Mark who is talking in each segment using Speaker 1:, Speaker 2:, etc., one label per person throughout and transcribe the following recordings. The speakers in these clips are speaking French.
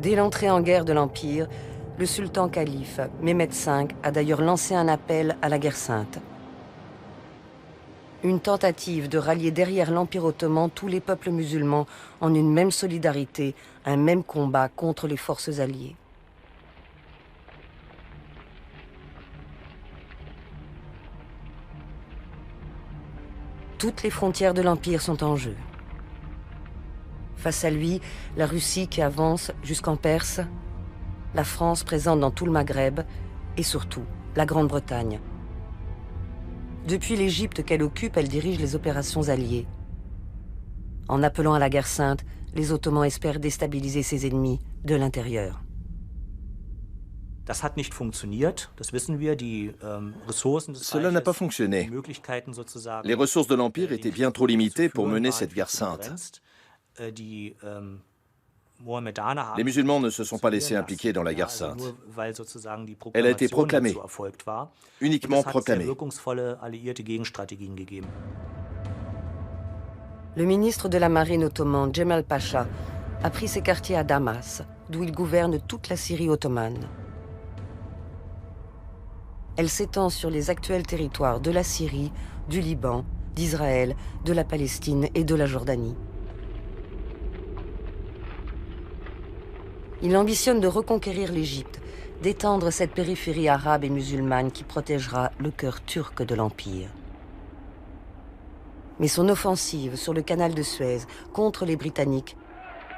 Speaker 1: Dès l'entrée en guerre de l'Empire, le sultan calife Mehmed V a d'ailleurs lancé un appel à la guerre sainte. Une tentative de rallier derrière l'Empire ottoman tous les peuples musulmans en une même solidarité, un même combat contre les forces alliées. Toutes les frontières de l'Empire sont en jeu. Face à lui, la Russie qui avance jusqu'en Perse, la France présente dans tout le Maghreb et surtout la Grande-Bretagne. Depuis l'Égypte qu'elle occupe, elle dirige les opérations alliées. En appelant à la guerre sainte, les Ottomans espèrent déstabiliser ses ennemis de l'intérieur.
Speaker 2: Cela n'a pas fonctionné. Les ressources de l'Empire étaient bien trop limitées pour mener cette guerre sainte. Les musulmans ne se sont pas laissés impliquer dans la guerre sainte. Elle a été proclamée, uniquement proclamée.
Speaker 1: Le ministre de la Marine ottoman, Djemal Pacha, a pris ses quartiers à Damas, d'où il gouverne toute la Syrie ottomane. Elle s'étend sur les actuels territoires de la Syrie, du Liban, d'Israël, de la Palestine et de la Jordanie. Il ambitionne de reconquérir l'Égypte, d'étendre cette périphérie arabe et musulmane qui protégera le cœur turc de l'Empire. Mais son offensive sur le canal de Suez contre les Britanniques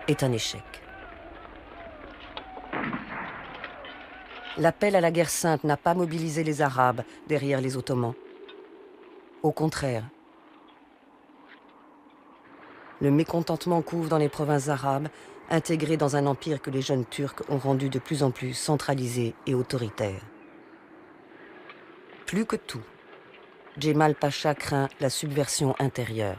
Speaker 1: est un échec. L'appel à la guerre sainte n'a pas mobilisé les Arabes derrière les Ottomans. Au contraire. Le mécontentement couve dans les provinces arabes, intégrées dans un empire que les jeunes Turcs ont rendu de plus en plus centralisé et autoritaire. Plus que tout, Djemal Pacha craint la subversion intérieure.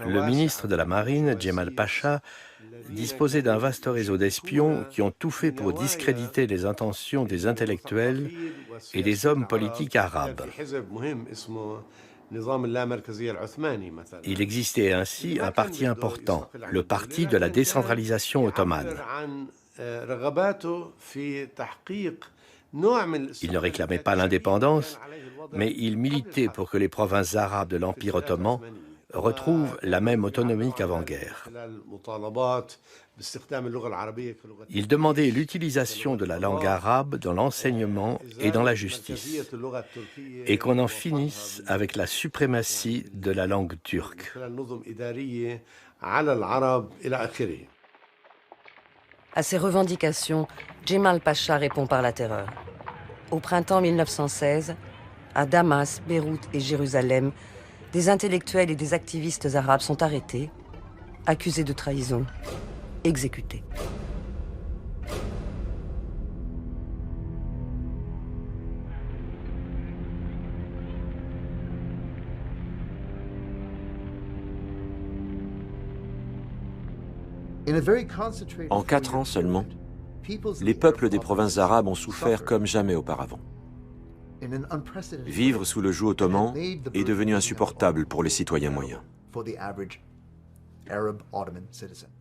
Speaker 3: Le ministre de la Marine, Djemal Pacha, disposait d'un vaste réseau d'espions qui ont tout fait pour discréditer les intentions des intellectuels et des hommes politiques arabes. Il existait ainsi un parti important, le parti de la décentralisation ottomane. Il ne réclamait pas l'indépendance, mais il militait pour que les provinces arabes de l'Empire ottoman retrouvent la même autonomie qu'avant-guerre. Il demandait l'utilisation de la langue arabe dans l'enseignement et dans la justice, et qu'on en finisse avec la suprématie de la langue turque.
Speaker 1: À ces revendications, Djemal Pacha répond par la terreur. Au printemps 1916, à Damas, Beyrouth et Jérusalem, des intellectuels et des activistes arabes sont arrêtés, accusés de trahison, exécutés.
Speaker 4: En 4 ans seulement, les peuples des provinces arabes ont souffert comme jamais auparavant. Vivre sous le joug ottoman est devenu insupportable pour les citoyens moyens.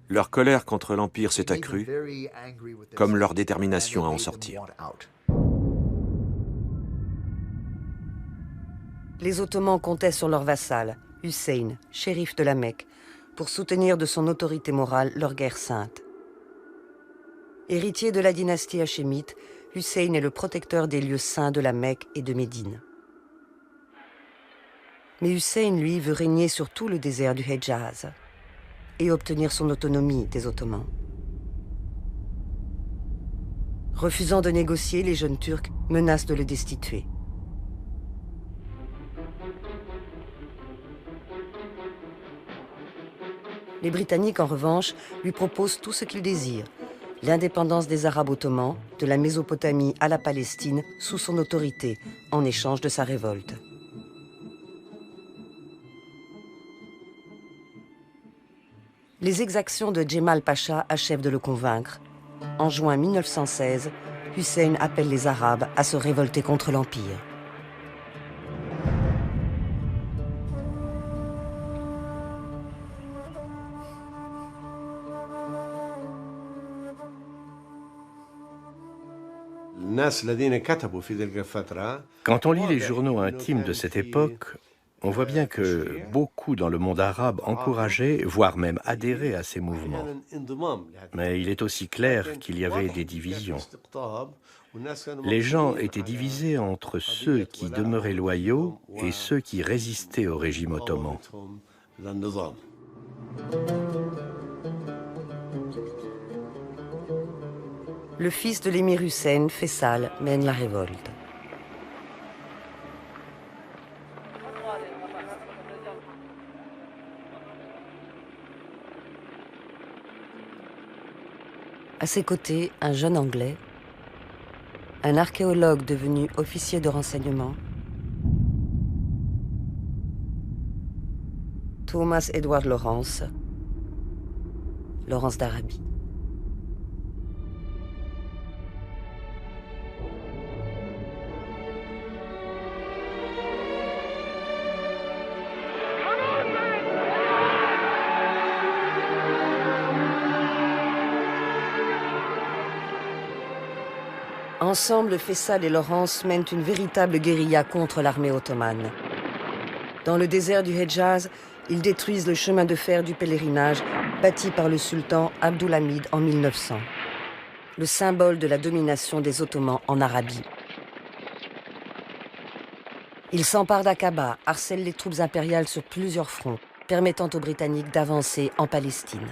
Speaker 4: Leur colère contre l'Empire s'est accrue, comme leur détermination à en sortir.
Speaker 1: Les Ottomans comptaient sur leur vassal, Hussein, shérif de la Mecque, pour soutenir de son autorité morale leur guerre sainte. Héritier de la dynastie hachémite, Hussein est le protecteur des lieux saints de la Mecque et de Médine. Mais Hussein, lui, veut régner sur tout le désert du Hedjaz et obtenir son autonomie des Ottomans. Refusant de négocier, les jeunes Turcs menacent de le destituer. Les Britanniques, en revanche, lui proposent tout ce qu'il désire. L'indépendance des Arabes ottomans, de la Mésopotamie à la Palestine, sous son autorité, en échange de sa révolte. Les exactions de Djemal Pacha achèvent de le convaincre. En juin 1916, Hussein appelle les Arabes à se révolter contre l'Empire.
Speaker 3: Quand on lit les journaux intimes de cette époque, on voit bien que beaucoup dans le monde arabe encourageaient, voire même adhéraient à ces mouvements. Mais il est aussi clair qu'il y avait des divisions. Les gens étaient divisés entre ceux qui demeuraient loyaux et ceux qui résistaient au régime ottoman.
Speaker 1: Le fils de l'émir Hussein, Faisal, mène la révolte. À ses côtés, un jeune Anglais, un archéologue devenu officier de renseignement, Thomas Edward Lawrence, Lawrence d'Arabie. Ensemble, Faisal et Lawrence mènent une véritable guérilla contre l'armée ottomane. Dans le désert du Hedjaz, ils détruisent le chemin de fer du pèlerinage bâti par le sultan Abdulhamid en 1900, le symbole de la domination des Ottomans en Arabie. Ils s'emparent d'Aqaba, harcèlent les troupes impériales sur plusieurs fronts, permettant aux Britanniques d'avancer en Palestine.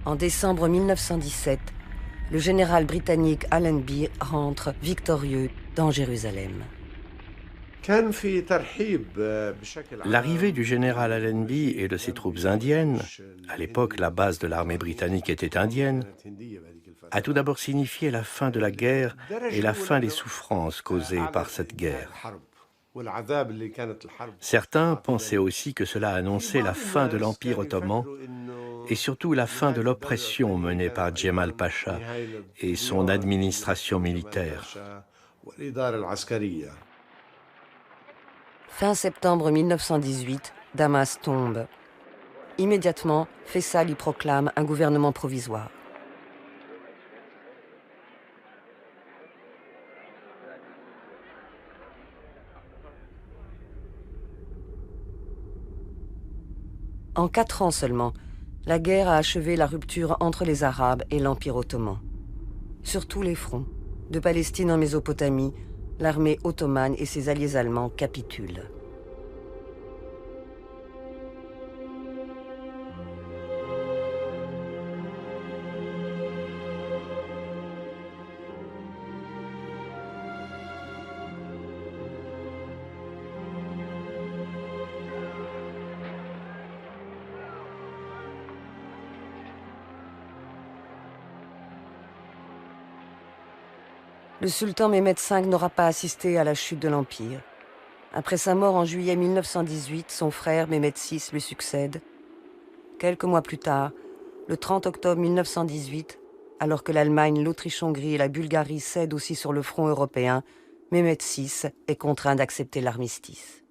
Speaker 1: En décembre 1917, le général britannique Allenby rentre victorieux dans Jérusalem.
Speaker 3: L'arrivée du général Allenby et de ses troupes indiennes, à l'époque la base de l'armée britannique était indienne, a tout d'abord signifié la fin de la guerre et la fin des souffrances causées par cette guerre. Certains pensaient aussi que cela annonçait la fin de l'Empire ottoman et surtout la fin de l'oppression menée par Djemal Pacha et son administration militaire.
Speaker 1: Fin septembre 1918, Damas tombe. Immédiatement, Faisal y proclame un gouvernement provisoire. En 4 ans seulement, la guerre a achevé la rupture entre les Arabes et l'Empire ottoman. Sur tous les fronts, de Palestine en Mésopotamie, l'armée ottomane et ses alliés allemands capitulent. Le sultan Mehmed V n'aura pas assisté à la chute de l'Empire. Après sa mort en juillet 1918, son frère Mehmed VI lui succède. Quelques mois plus tard, le 30 octobre 1918, alors que l'Allemagne, l'Autriche-Hongrie et la Bulgarie cèdent aussi sur le front européen, Mehmed VI est contraint d'accepter l'armistice.